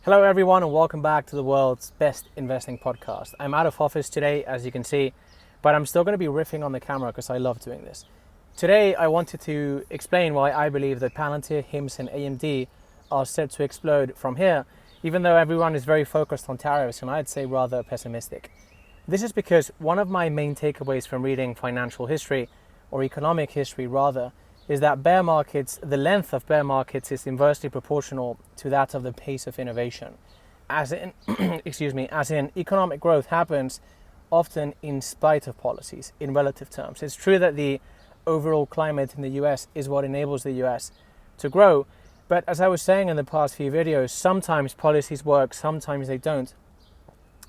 Hello everyone and welcome back to the world's best investing podcast. I'm out of office today, as you can see, but I'm still going to be riffing on the camera because I love doing this. Today I wanted to explain why I believe that Palantir, HIMS and AMD are set to explode from here, even though everyone is very focused on tariffs and I'd say rather pessimistic. This is because one of my main takeaways from reading financial history, or economic history rather, is that bear markets, the length of bear markets is inversely proportional to that of the pace of innovation. As in, as in economic growth happens often in spite of policies, in relative terms. It's true that the overall climate in the US is what enables the US to grow, but as I was saying in the past few videos, sometimes policies work, sometimes they don't.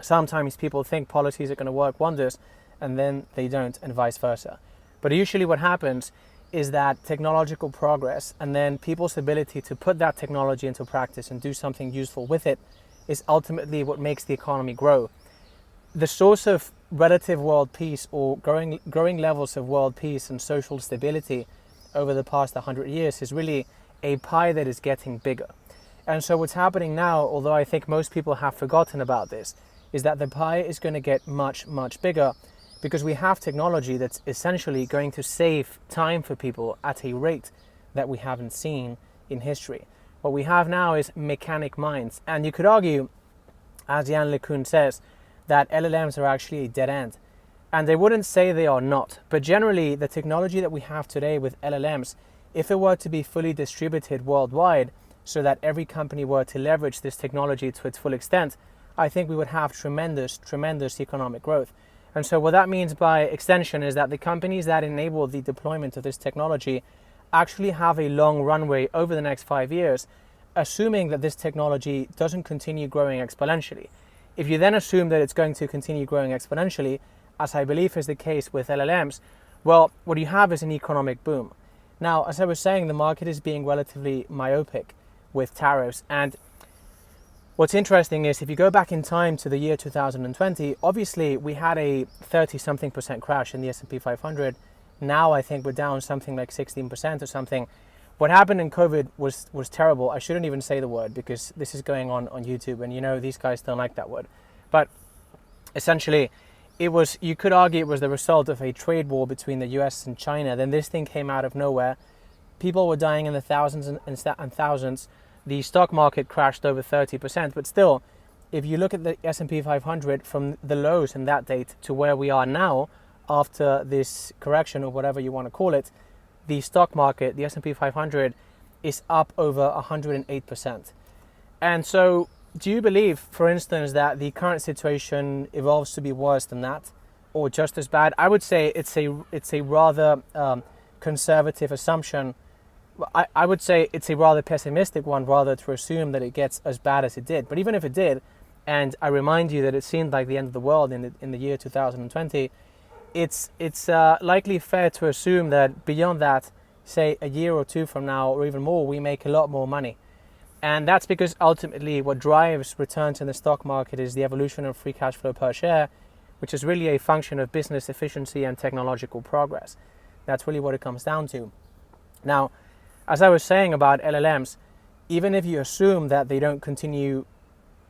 Sometimes people think policies are going to work wonders and then they don't, and vice versa. But usually what happens is that technological progress and then people's ability to put that technology into practice and do something useful with it is ultimately what makes the economy grow. The source of relative world peace or growing levels of world peace and social stability over the past 100 years is really a pie that is getting bigger. And so what's happening now, although I think most people have forgotten about this, is that the pie is going to get much, much bigger, because we have technology that's essentially going to save time for people at a rate that we haven't seen in history. What we have now is mechanic minds. And you could argue, as Jan LeCun says, that LLMs are actually a dead end. And they wouldn't say they are not. But generally, the technology that we have today with LLMs, if it were to be fully distributed worldwide, so that every company were to leverage this technology to its full extent, I think we would have tremendous, tremendous economic growth. And so what that means by extension is that the companies that enable the deployment of this technology actually have a long runway over the next 5 years, assuming that this technology doesn't continue growing exponentially. If you then assume that it's going to continue growing exponentially, as I believe is the case with LLMs, well, what you have is an economic boom. Now, as I was saying, the market is being relatively myopic with tariffs, and what's interesting is if you go back in time to the year 2020, obviously we had a 30-something% crash in the S&P 500. Now I think we're down something like 16% or something. What happened in COVID was terrible. I shouldn't even say the word because this is going on YouTube and you know these guys don't like that word. But essentially, you could argue it was the result of a trade war between the US and China. Then this thing came out of nowhere. People were dying in the thousands and thousands. The stock market crashed over 30%, but still, if you look at the S&P 500 from the lows in that date to where we are now, after this correction or whatever you want to call it, the stock market, the S&P 500, is up over 108%. And so, do you believe, for instance, that the current situation evolves to be worse than that, or just as bad? I would say it's a rather conservative assumption. I would say it's a rather pessimistic one, rather, to assume that it gets as bad as it did. But even if it did, and I remind you that it seemed like the end of the world in the year 2020, it's likely fair to assume that beyond that, say a year or two from now, or even more, we make a lot more money. And that's because ultimately what drives returns in the stock market is the evolution of free cash flow per share, which is really a function of business efficiency and technological progress. That's really what it comes down to. Now, as I was saying about LLMs, even if you assume that they don't continue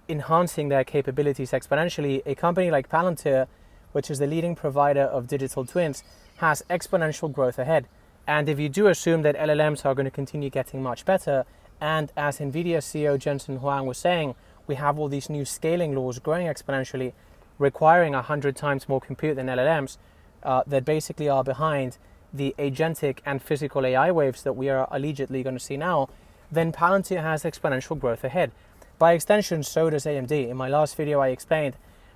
enhancing their capabilities exponentially, a company like Palantir, which is the leading provider of digital twins, has exponential growth ahead. And if you do assume that LLMs are going to continue getting much better, and as NVIDIA CEO Jensen Huang was saying, we have all these new scaling laws growing exponentially, requiring 100 times more compute than LLMs, that basically are behind the agentic and physical AI waves that we are allegedly going to see now, then Palantir has exponential growth ahead. By extension, so does AMD. In my last video, I explained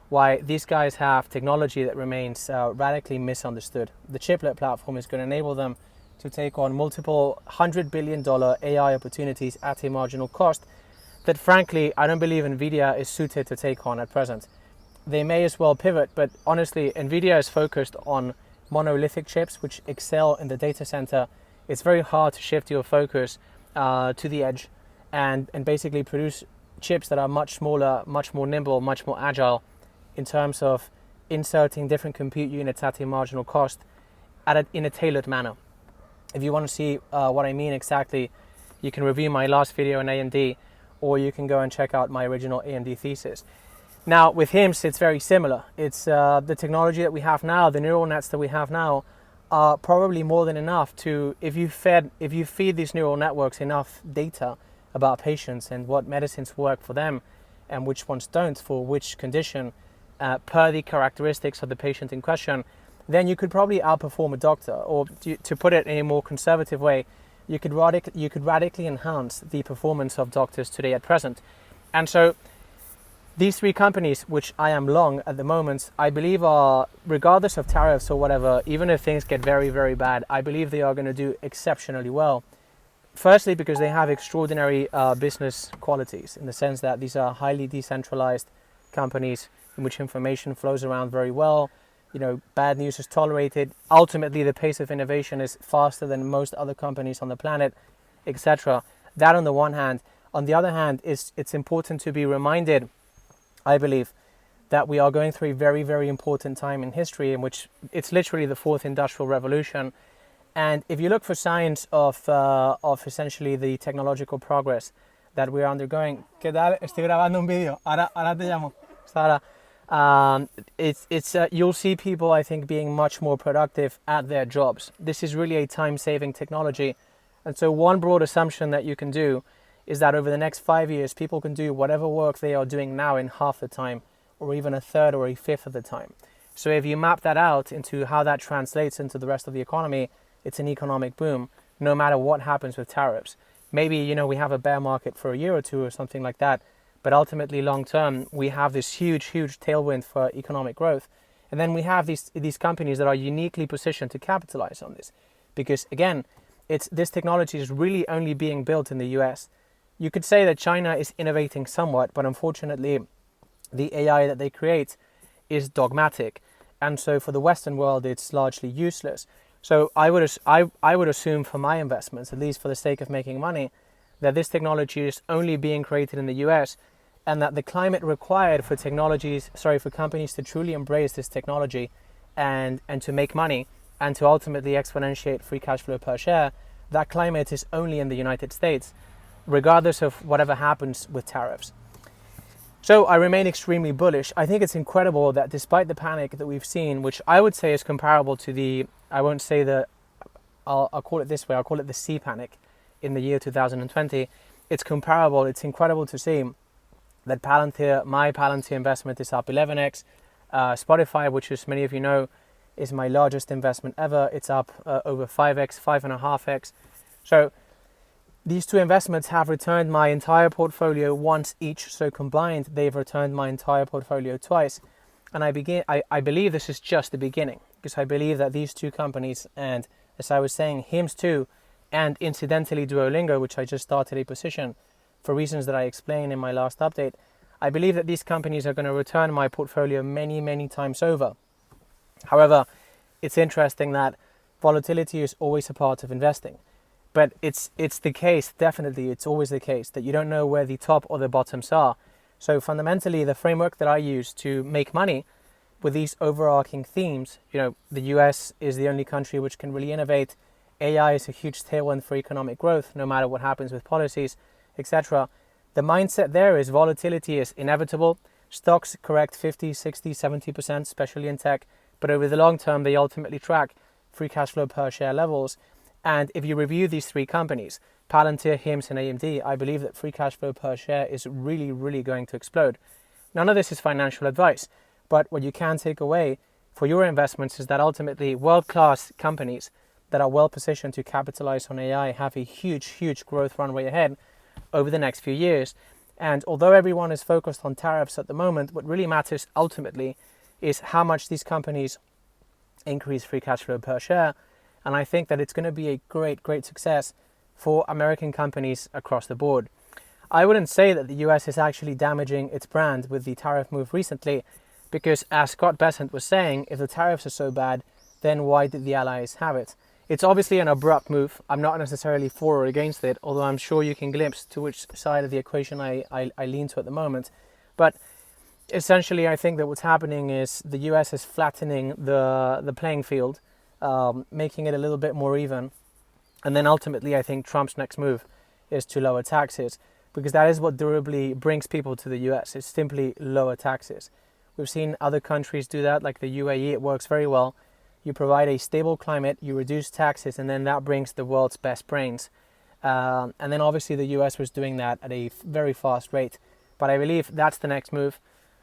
why these guys have technology that remains radically misunderstood. The chiplet platform is going to enable them to take on multiple $100 billion AI opportunities at a marginal cost that, frankly, I don't believe NVIDIA is suited to take on at present. They may as well pivot, but honestly, NVIDIA is focused on monolithic chips which excel in the data center. It's very hard to shift your focus to the edge and basically produce chips that are much smaller, much more nimble, much more agile in terms of inserting different compute units at a marginal cost in a tailored manner. If you want to see what I mean exactly, you can review my last video on AMD or you can go and check out my original AMD thesis. Now with HIMSS, it's very similar. It's the technology that we have now, the neural nets that we have now, are probably more than enough to, if you feed these neural networks enough data about patients and what medicines work for them and which ones don't for which condition, per the characteristics of the patient in question, then you could probably outperform a doctor. Or to put it in a more conservative way, you could radically enhance the performance of doctors today at present. And so these three companies, which I am long at the moment, I believe are, regardless of tariffs or whatever, even if things get very, very bad, I believe they are going to do exceptionally well. Firstly, because they have extraordinary business qualities, in the sense that these are highly decentralized companies in which information flows around very well. You know, bad news is tolerated. Ultimately, the pace of innovation is faster than most other companies on the planet, etc. That on the one hand. On the other hand, it's important to be reminded, I believe, that we are going through a very, very important time in history in which it's literally the fourth industrial revolution. And if you look for signs of essentially the technological progress that we're undergoing, ¿qué tal? Estoy grabando un video. Ahora te llamo. Sara. You'll see people, I think, being much more productive at their jobs. This is really a time-saving technology. And so one broad assumption that you can do is that over the next 5 years, people can do whatever work they are doing now in half the time, or even a third or a fifth of the time. So if you map that out into how that translates into the rest of the economy, it's an economic boom, no matter what happens with tariffs. Maybe, you know, we have a bear market for a year or two or something like that, but ultimately long term, we have this huge, huge tailwind for economic growth. And then we have these companies that are uniquely positioned to capitalize on this. Because again, this technology is really only being built in the US. You could say that China is innovating somewhat, but unfortunately, the AI that they create is dogmatic. And so for the Western world, it's largely useless. So I would assume for my investments, at least for the sake of making money, that this technology is only being created in the US, and that the climate required for companies to truly embrace this technology and to make money and to ultimately exponentiate free cash flow per share, that climate is only in the United States, regardless of whatever happens with tariffs. So I remain extremely bullish. I think it's incredible that despite the panic that we've seen, which I would say is comparable to I'll call it this way, I'll call it the C panic in the year 2020. It's comparable. It's incredible to see that my Palantir investment is up 11x. Spotify, which as many of you know, is my largest investment ever. It's up over 5x, 5.5x. So these two investments have returned my entire portfolio once each. So combined, they've returned my entire portfolio twice. And I believe this is just the beginning, because I believe that these two companies, and as I was saying, HIMSS too, and incidentally Duolingo, which I just started a position for reasons that I explained in my last update, I believe that these companies are going to return my portfolio many, many times over. However, it's interesting that volatility is always a part of investing. But it's the case, definitely, it's always the case that you don't know where the top or the bottoms are. So fundamentally, the framework that I use to make money with these overarching themes, you know, the US is the only country which can really innovate. AI is a huge tailwind for economic growth, no matter what happens with policies, etc. The mindset there is volatility is inevitable. Stocks correct 50, 60, 70%, especially in tech. But over the long term, they ultimately track free cash flow per share levels. And if you review these three companies, Palantir, HIMSS, and AMD, I believe that free cash flow per share is really, really going to explode. None of this is financial advice, but what you can take away for your investments is that ultimately world-class companies that are well positioned to capitalize on AI have a huge, huge growth runway ahead over the next few years. And although everyone is focused on tariffs at the moment, what really matters ultimately is how much these companies increase free cash flow per share. And I think that it's going to be a great, great success for American companies across the board. I wouldn't say that the US is actually damaging its brand with the tariff move recently, because as Scott Bessent was saying, if the tariffs are so bad, then why did the Allies have it? It's obviously an abrupt move. I'm not necessarily for or against it, although I'm sure you can glimpse to which side of the equation I lean to at the moment. But essentially, I think that what's happening is the US is flattening the playing field, making it a little bit more even. And then ultimately, I think Trump's next move is to lower taxes. because that is what durably brings people to the US. It's simply lower taxes. We've seen other countries do that, like the UAE. It works very well. You provide a stable climate, you reduce taxes, and then that brings the world's best brains. And then obviously the US was doing that at a very fast rate. But I believe that's the next move.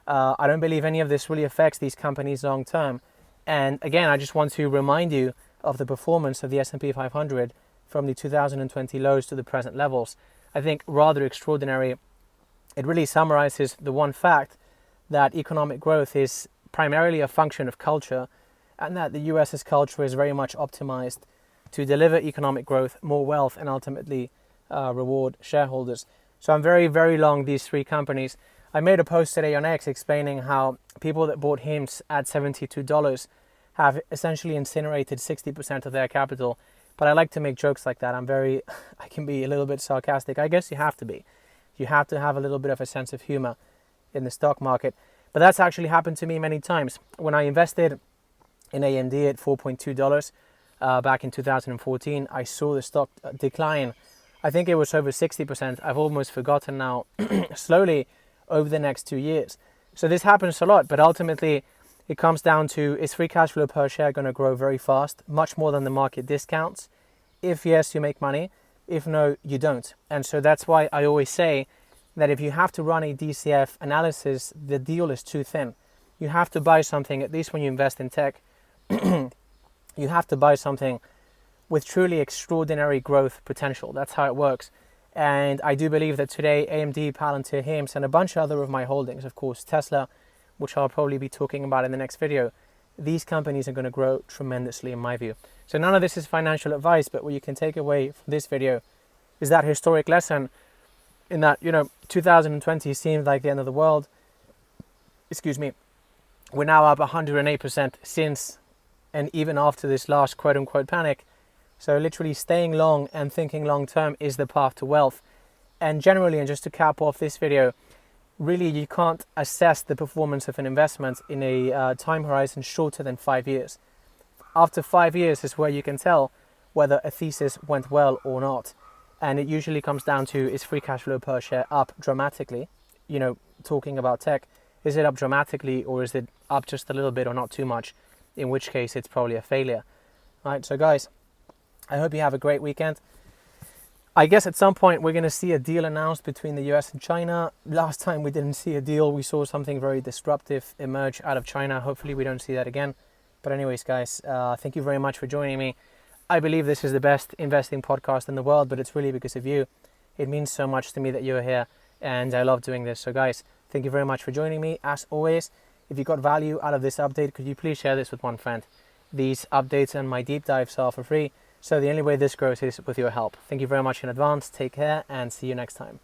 I don't believe any of this really affects these companies long term. And again, I just want to remind you of the performance of the S&P 500 from the 2020 lows to the present levels. I think rather extraordinary. It really summarizes the one fact that economic growth is primarily a function of culture, and that the US's culture is very much optimized to deliver economic growth, more wealth, and ultimately reward shareholders. So I'm very, very long these three companies. I made a post today on X explaining how people that bought HIMS at $72 have essentially incinerated 60% of their capital. But I like to make jokes like that. I can be a little bit sarcastic. I guess you have to be. You have to have a little bit of a sense of humor in the stock market. But that's actually happened to me many times. When I invested in AMD at $4.2 back in 2014, I saw the stock decline. I think it was over 60%. I've almost forgotten now, slowly over the next 2 years. So this happens a lot, but ultimately it comes down to, is free cash flow per share going to grow very fast, much more than the market discounts? If yes, you make money. If no, you don't. And so that's why I always say that if you have to run a DCF analysis, the deal is too thin. You have to buy something, at least when you invest in tech, you have to buy something with truly extraordinary growth potential. That's how it works. And I do believe that today, AMD, Palantir, HIMS, and a bunch of other of my holdings, of course, Tesla, which I'll probably be talking about in the next video, these companies are going to grow tremendously in my view. So none of this is financial advice, but what you can take away from this video is that historic lesson in that, 2020 seemed like the end of the world. Excuse me. We're now up 108% since and even after this last quote-unquote panic. So literally staying long and thinking long-term is the path to wealth. And generally, and just to cap off this video, really you can't assess the performance of an investment in a time horizon shorter than 5 years. After 5 years is where you can tell whether a thesis went well or not. And it usually comes down to, is free cash flow per share up dramatically? Talking about tech, is it up dramatically, or is it up just a little bit or not too much? In which case it's probably a failure. All right, so guys, I hope you have a great weekend. I guess at some point we're going to see a deal announced between the US and China. Last time we didn't see a deal. We saw something very disruptive emerge out of China. Hopefully we don't see that again. But anyways, guys, thank you very much for joining me. I believe this is the best investing podcast in the world, but it's really because of you. It means so much to me that you're here, and I love doing this. So guys, thank you very much for joining me. As always, if you got value out of this update, could you please share this with one friend? These updates and my deep dives are for free, so the only way this grows is with your help. Thank you very much in advance. Take care and see you next time.